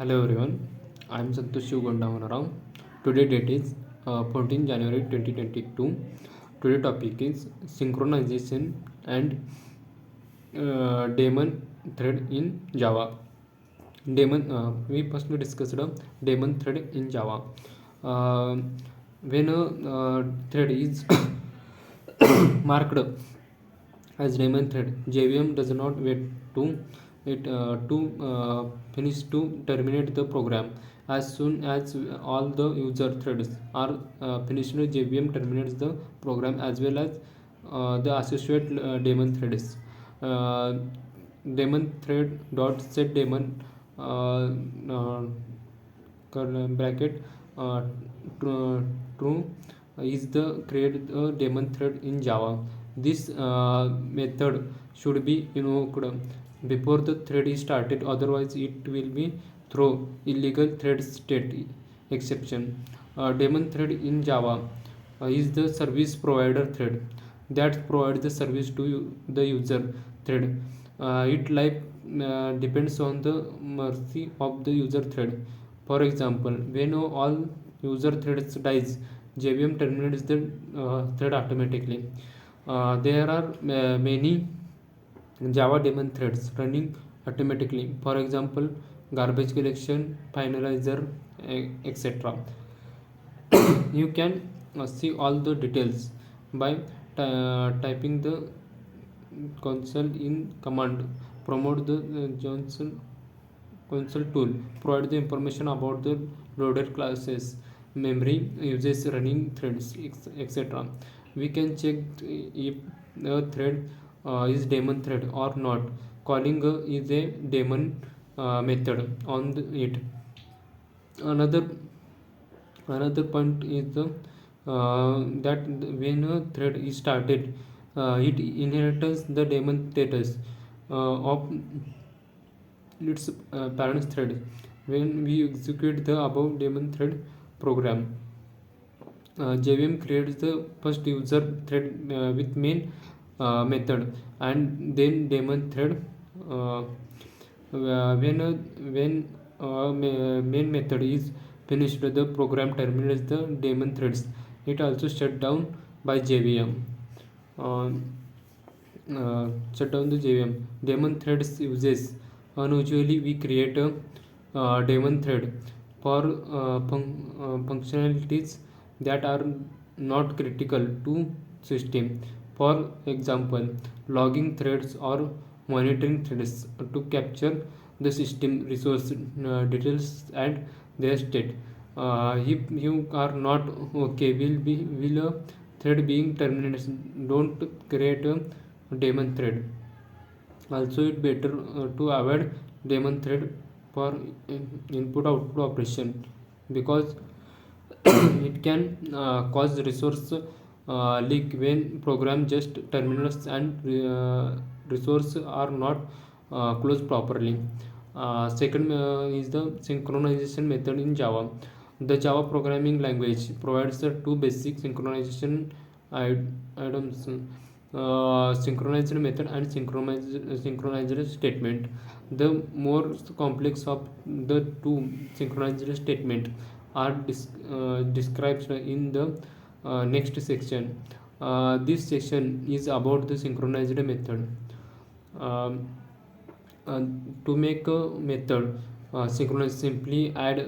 Hello everyone, I am Santosh Shiv. Today date is 14 January 2022. Today topic is synchronization and daemon thread in Java. We firstly discussed a daemon thread in Java. Uh, when a thread is marked as daemon thread, JVM does not wait to finish to terminate the program. As soon as all the user threads are finished, JVM terminates the program as well as the associated daemon threads. Uh, Daemon thread dot set daemon uh, uh, bracket uh, true is the create a daemon thread in Java. This method should be invoked before the thread is started, otherwise it will be throw illegal thread state exception. Daemon thread in Java is the service provider thread that provides the service to the user thread. Its life depends on the mercy of the user thread. For example, when all user threads dies, JVM terminates the thread automatically. There are many Java daemon threads running automatically. For example, garbage collection, finalizer, etc. You can see all the details by typing the console in command. Promote the Johnson console tool. Provide the information about the loaded classes, memory uses, running threads, etc. We can check if a thread is daemon thread or not. Calling is a daemon method on it. Another another point is that when a thread is started, it inherits the daemon status of its parent thread. When we execute the above daemon thread program, JVM creates the first user thread with main method and then daemon thread. When main method is finished, the program terminates the daemon threads. It also shut down by JVM. Uh, Shut down the JVM. Daemon threads uses. Unusually, we create a daemon thread for functionalities that are not critical to system. For example, logging threads or monitoring threads to capture the system resource details and their state. If you are not okay, will a thread being terminated. Don't create a daemon thread. Also, it better to avoid daemon thread for input output operation because it can cause resource leak when program just terminals and resource are not closed properly. Second is the synchronization method in Java. The Java programming language provides the two basic synchronization items: synchronized method and synchronized statement. The more complex of the two, synchronized statement, are described in the next section. This section is about the synchronized method. Um, to make a method synchronized, simply add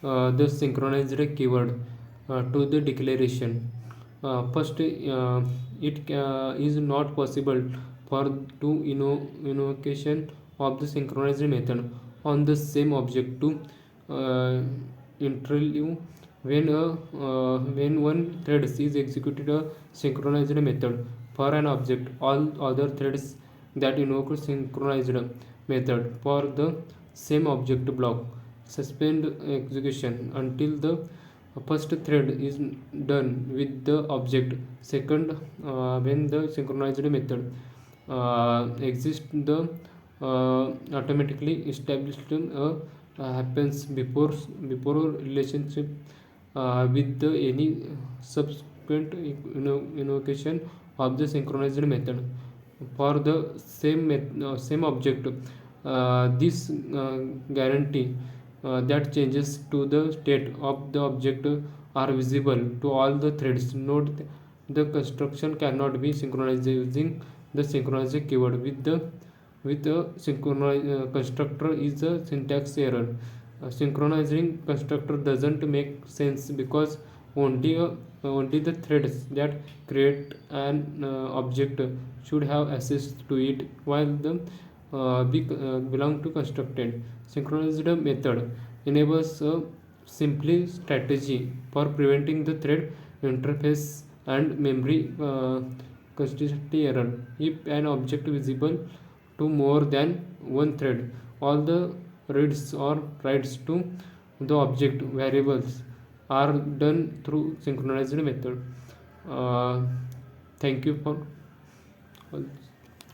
the synchronized keyword to the declaration. First, it is not possible for invocation of the synchronized method on the same object to interleave when one thread is executed a synchronized method for an object. All other threads that invoke synchronized method for the same object block suspend execution until the first thread is done with the object. Second, when the synchronized method exists, the automatically established happens before a relationship with the any subsequent invocation of the synchronized method for the same object. This guarantee that changes to the state of the object are visible to all the threads. Note the construction cannot be synchronized using the synchronize keyword with a constructor is a syntax error. Synchronizing constructor doesn't make sense because only the threads that create an object should have access to it, while the belong to constructed. Synchronized method enables a simply strategy for preventing the thread interface and memory consistency error. If an object visible to more than one thread, all the reads or writes to the object variables are done through synchronized method. uh, Thank you for all.